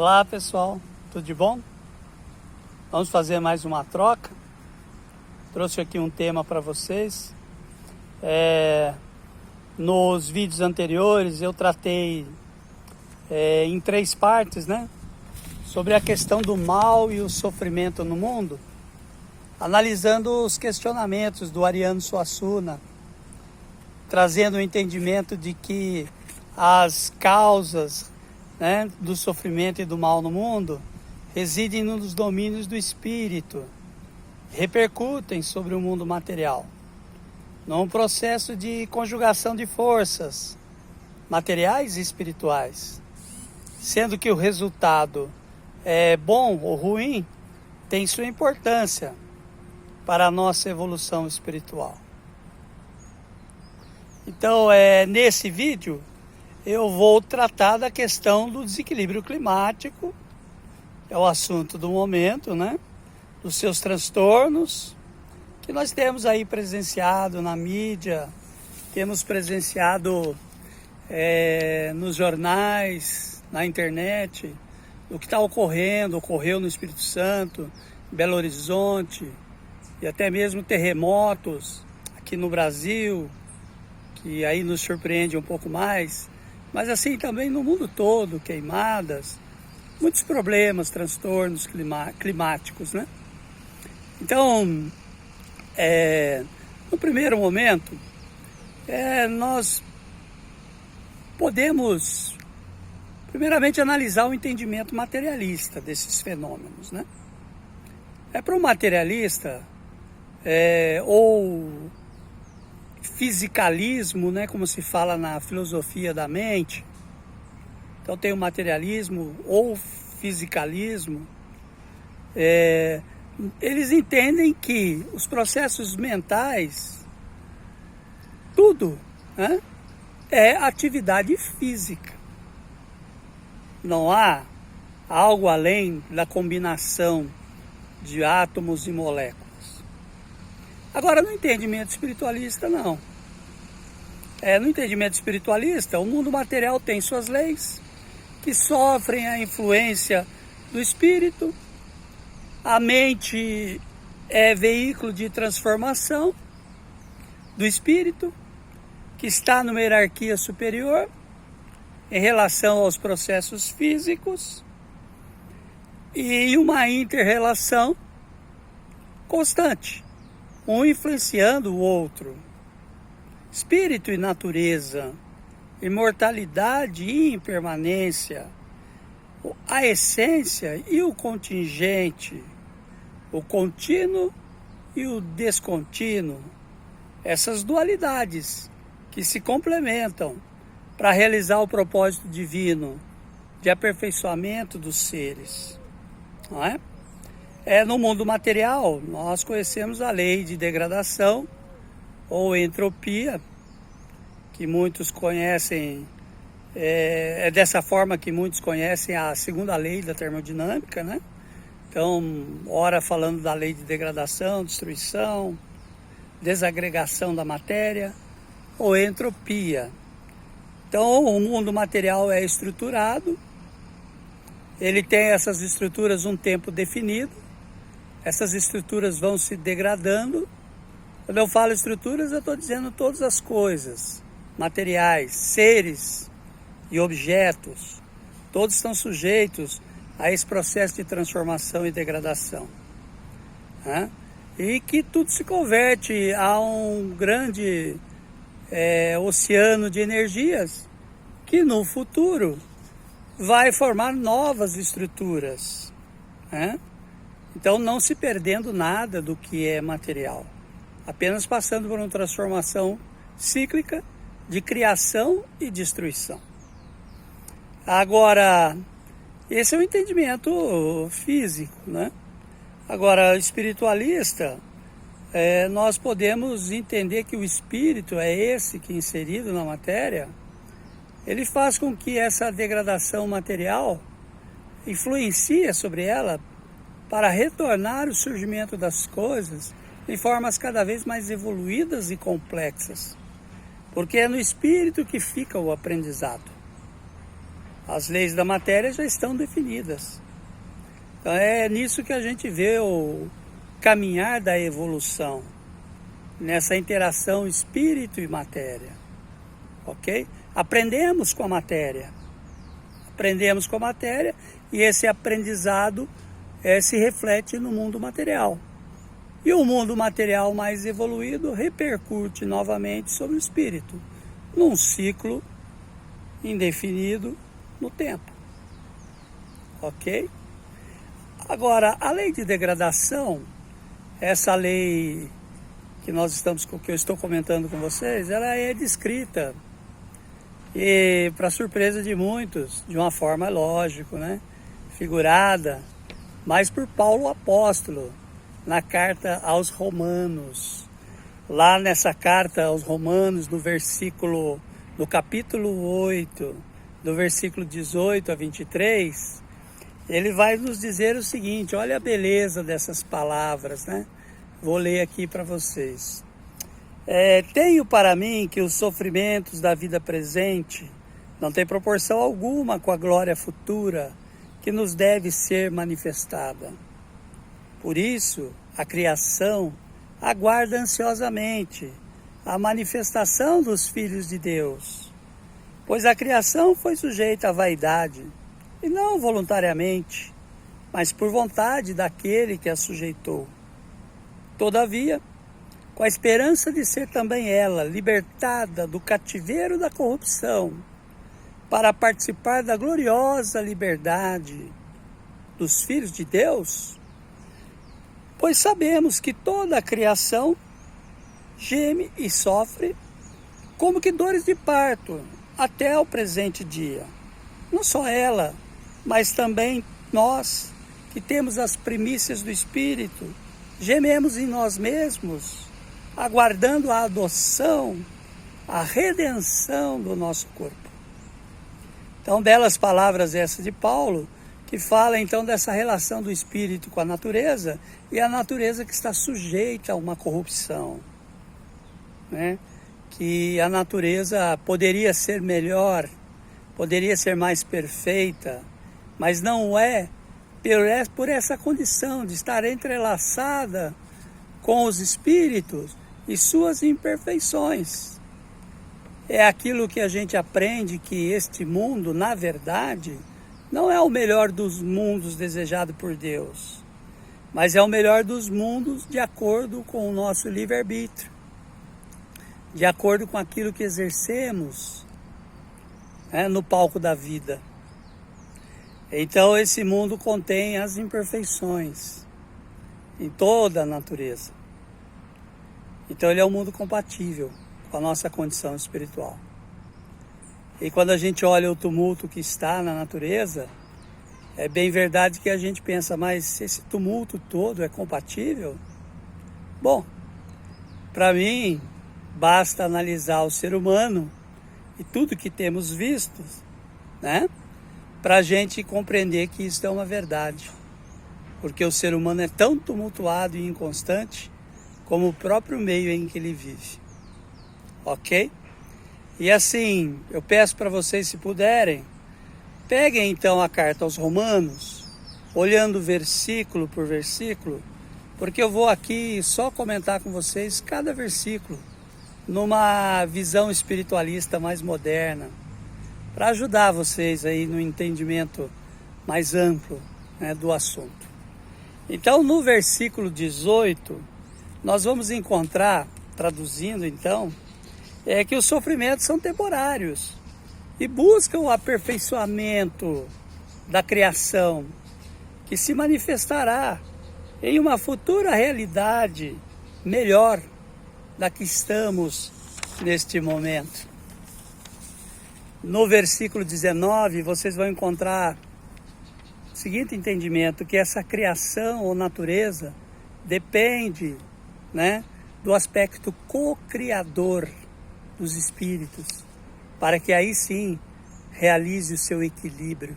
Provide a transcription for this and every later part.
Olá pessoal, tudo de bom? Vamos fazer mais uma troca. Trouxe aqui um tema para vocês. Nos vídeos anteriores eu tratei em 3 partes, né? Sobre a questão do mal e o sofrimento no mundo, analisando os questionamentos do Ariano Suassuna, trazendo o entendimento de que as causas, né, do sofrimento e do mal no mundo residem nos domínios do espírito, repercutem sobre o mundo material, num processo de conjugação de forças materiais e espirituais, sendo que o resultado é bom ou ruim, tem sua importância para a nossa evolução espiritual. Então, nesse vídeo, eu vou tratar da questão do desequilíbrio climático, é o assunto do momento, né? Dos seus transtornos, que nós temos aí presenciado na mídia, temos presenciado nos jornais, na internet, o que está ocorreu no Espírito Santo, em Belo Horizonte, e até mesmo terremotos aqui no Brasil, que aí nos surpreende um pouco mais, mas assim também no mundo todo, queimadas, muitos problemas, transtornos climáticos, né? Então, no primeiro momento, nós podemos primeiramente analisar o entendimento materialista desses fenômenos, né? Para o materialista, ou fisicalismo, né, como se fala na filosofia da mente. Então tem o materialismo ou fisicalismo. Eles entendem que os processos mentais, tudo, né, é atividade física. Não há algo além da combinação de átomos e moléculas. Agora, no entendimento espiritualista, não. No entendimento espiritualista, o mundo material tem suas leis, que sofrem a influência do espírito. A mente é veículo de transformação do espírito, que está numa hierarquia superior em relação aos processos físicos e uma inter-relação constante, um influenciando o outro. Espírito e natureza, imortalidade e impermanência, a essência e o contingente, o contínuo e o descontínuo, essas dualidades que se complementam para realizar o propósito divino de aperfeiçoamento dos seres, não é? No mundo material, nós conhecemos a lei de degradação ou entropia, que muitos conhecem, dessa forma que muitos conhecem a segunda lei da termodinâmica, né? Então, ora falando da lei de degradação, destruição, desagregação da matéria, ou entropia. Então, o mundo material é estruturado, ele tem essas estruturas um tempo definido, essas estruturas vão se degradando. Quando eu falo estruturas, eu estou dizendo todas as coisas, materiais, seres e objetos, todos estão sujeitos a esse processo de transformação e degradação, né? E que tudo se converte a um grande oceano de energias que no futuro vai formar novas estruturas, né? Então não se perdendo nada do que é material, apenas passando por uma transformação cíclica de criação e destruição. Agora, esse é o entendimento físico, né? Agora, espiritualista, nós podemos entender que o espírito é esse que, inserido na matéria, ele faz com que essa degradação material influencie sobre ela para retornar o surgimento das coisas em formas cada vez mais evoluídas e complexas. Porque é no espírito que fica o aprendizado. As leis da matéria já estão definidas. Então é nisso que a gente vê o caminhar da evolução, nessa interação espírito e matéria, ok? Aprendemos com a matéria e esse aprendizado se reflete no mundo material. E o mundo material mais evoluído repercute novamente sobre o espírito, num ciclo indefinido no tempo, ok? Agora, a lei de degradação, essa lei que eu estou comentando com vocês, ela é descrita, e para surpresa de muitos, de uma forma, lógico, né, figurada, mas por Paulo apóstolo, na carta aos Romanos. Lá nessa carta aos Romanos, no capítulo 8, do versículo 18 a 23, ele vai nos dizer o seguinte, olha a beleza dessas palavras, né? Vou ler aqui para vocês. Tenho para mim que os sofrimentos da vida presente não têm proporção alguma com a glória futura que nos deve ser manifestada. Por isso, a criação aguarda ansiosamente a manifestação dos filhos de Deus, pois a criação foi sujeita à vaidade, e não voluntariamente, mas por vontade daquele que a sujeitou. Todavia, com a esperança de ser também ela libertada do cativeiro da corrupção, para participar da gloriosa liberdade dos filhos de Deus, pois sabemos que toda a criação geme e sofre como que dores de parto até o presente dia. Não só ela, mas também nós, que temos as primícias do Espírito, gememos em nós mesmos, aguardando a adoção, a redenção do nosso corpo. Então, belas palavras essas de Paulo, que fala então dessa relação do Espírito com a natureza, e a natureza que está sujeita a uma corrupção, né? Que a natureza poderia ser melhor, poderia ser mais perfeita, mas não é por essa condição de estar entrelaçada com os espíritos e suas imperfeições. É aquilo que a gente aprende, que este mundo, na verdade, não é o melhor dos mundos desejado por Deus, mas é o melhor dos mundos de acordo com o nosso livre-arbítrio, de acordo com aquilo que exercemos, né, no palco da vida. Então esse mundo contém as imperfeições em toda a natureza. Então ele é um mundo compatível com a nossa condição espiritual. E quando a gente olha o tumulto que está na natureza, é bem verdade que a gente pensa, mas esse tumulto todo é compatível? Bom, para mim, basta analisar o ser humano e tudo que temos visto, né, para a gente compreender que isso é uma verdade. Porque o ser humano é tão tumultuado e inconstante como o próprio meio em que ele vive. Ok? E assim, eu peço para vocês, se puderem, peguem então a carta aos Romanos, olhando versículo por versículo, porque eu vou aqui só comentar com vocês cada versículo, numa visão espiritualista mais moderna, para ajudar vocês aí no entendimento mais amplo, né, do assunto. Então, no versículo 18, nós vamos encontrar, traduzindo então, que os sofrimentos são temporários e buscam o aperfeiçoamento da criação, que se manifestará em uma futura realidade melhor da que estamos neste momento. No versículo 19, vocês vão encontrar o seguinte entendimento, que essa criação ou natureza depende, né, do aspecto co-criador dos espíritos, para que aí sim realize o seu equilíbrio.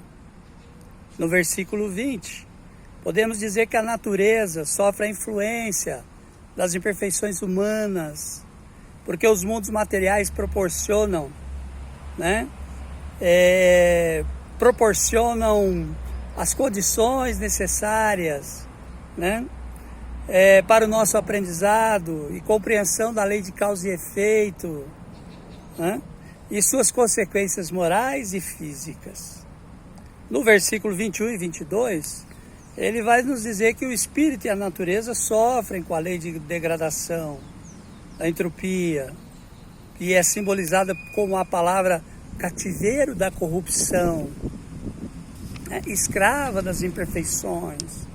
No versículo 20, podemos dizer que a natureza sofre a influência das imperfeições humanas, porque os mundos materiais proporcionam, né, proporcionam as condições necessárias, né, para o nosso aprendizado e compreensão da lei de causa e efeito, né, e suas consequências morais e físicas. No versículo 21 e 22, ele vai nos dizer que o espírito e a natureza sofrem com a lei de degradação, a entropia, que é simbolizada como a palavra cativeiro da corrupção, né? Escrava das imperfeições,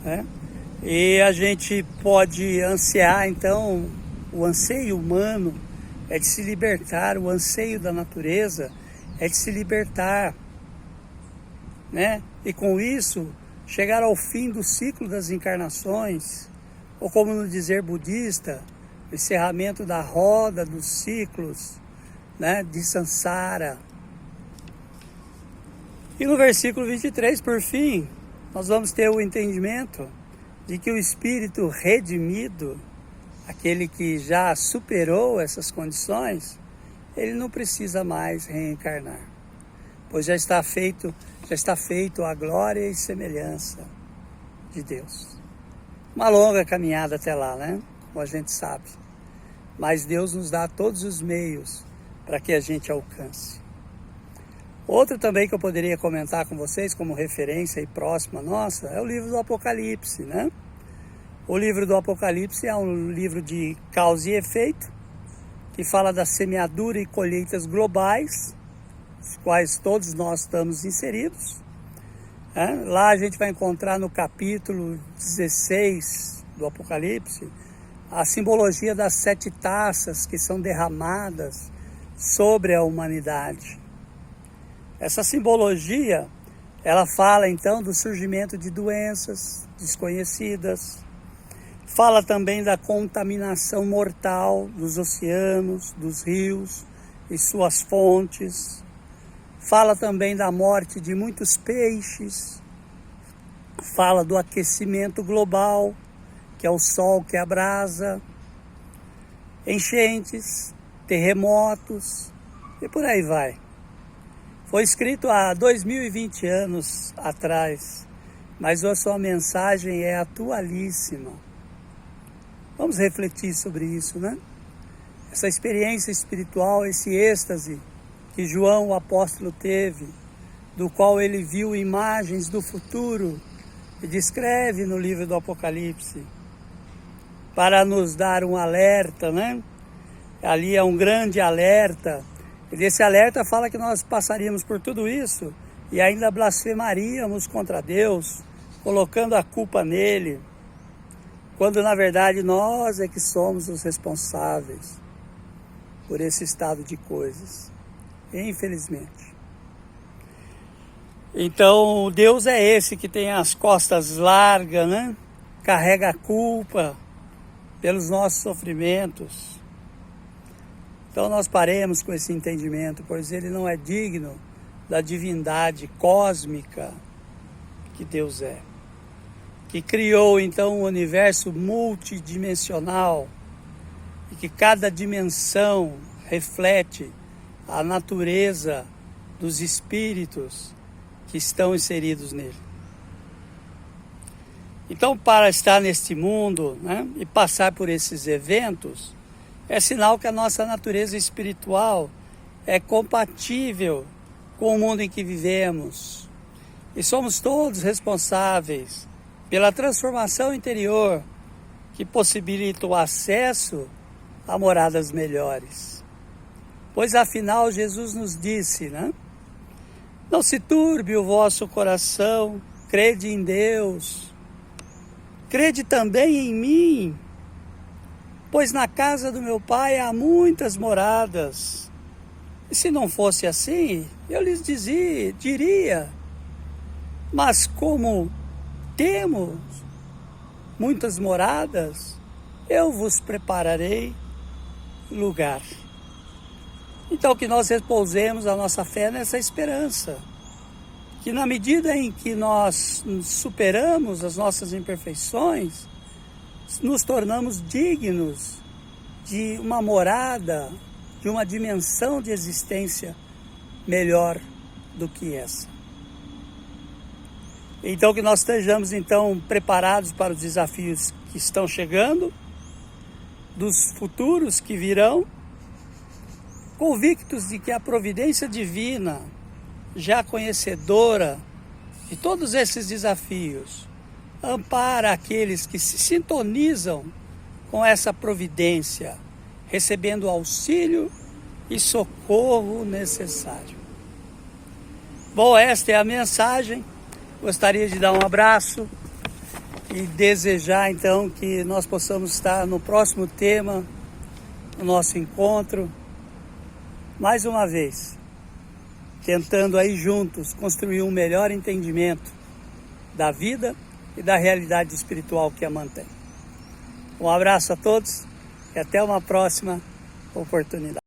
né? E a gente pode ansiar, então, o anseio humano é de se libertar, o anseio da natureza é de se libertar, né? E com isso, chegar ao fim do ciclo das encarnações, ou como no dizer budista, o encerramento da roda dos ciclos, né, de Sansara. E no versículo 23, por fim, nós vamos ter o entendimento de que o espírito redimido, aquele que já superou essas condições, ele não precisa mais reencarnar, pois já está feito a glória e semelhança de Deus. Uma longa caminhada até lá, né? Como a gente sabe. Mas Deus nos dá todos os meios para que a gente alcance. Outro também que eu poderia comentar com vocês como referência e próxima nossa é o livro do Apocalipse, né? O livro do Apocalipse é um livro de causa e efeito, que fala da semeadura e colheitas globais, os quais todos nós estamos inseridos. Lá a gente vai encontrar no capítulo 16 do Apocalipse a simbologia das 7 taças que são derramadas sobre a humanidade. Essa simbologia, ela fala então do surgimento de doenças desconhecidas, fala também da contaminação mortal dos oceanos, dos rios e suas fontes, fala também da morte de muitos peixes, fala do aquecimento global, que é o sol que abrasa, enchentes, terremotos e por aí vai. Foi escrito há 2020 anos atrás, mas a sua mensagem é atualíssima. Vamos refletir sobre isso, né? Essa experiência espiritual, esse êxtase que João, o apóstolo, teve, do qual ele viu imagens do futuro e descreve no livro do Apocalipse, para nos dar um alerta, né? Ali é um grande alerta, e desse alerta fala que nós passaríamos por tudo isso e ainda blasfemaríamos contra Deus, colocando a culpa nele, quando na verdade nós é que somos os responsáveis por esse estado de coisas, infelizmente. Então Deus é esse que tem as costas largas, né? Carrega a culpa pelos nossos sofrimentos. Então nós paremos com esse entendimento, pois ele não é digno da divindade cósmica que Deus é, que criou então um universo multidimensional e que cada dimensão reflete a natureza dos espíritos que estão inseridos nele. Então, para estar neste mundo, né, e passar por esses eventos, é sinal que a nossa natureza espiritual é compatível com o mundo em que vivemos. E somos todos responsáveis pela transformação interior que possibilita o acesso a moradas melhores. Pois afinal Jesus nos disse, né? Não se turbe o vosso coração, crede em Deus, crede também em mim, pois na casa do meu Pai há muitas moradas. E se não fosse assim, eu lhes diria, mas como temos muitas moradas, eu vos prepararei lugar. Então que nós repousemos a nossa fé nessa esperança, que na medida em que nós superamos as nossas imperfeições, nos tornamos dignos de uma morada, de uma dimensão de existência melhor, do que essa. Então que nós estejamos então preparados para os desafios que estão chegando, dos futuros que virão, convictos de que a providência divina, já conhecedora de todos esses desafios, ampara aqueles que se sintonizam com essa providência, recebendo auxílio e socorro necessário. Bom, esta é a mensagem. Gostaria de dar um abraço e desejar então que nós possamos estar no próximo tema, no nosso encontro, mais uma vez, tentando aí juntos construir um melhor entendimento da vida e da realidade espiritual que a mantém. Um abraço a todos e até uma próxima oportunidade.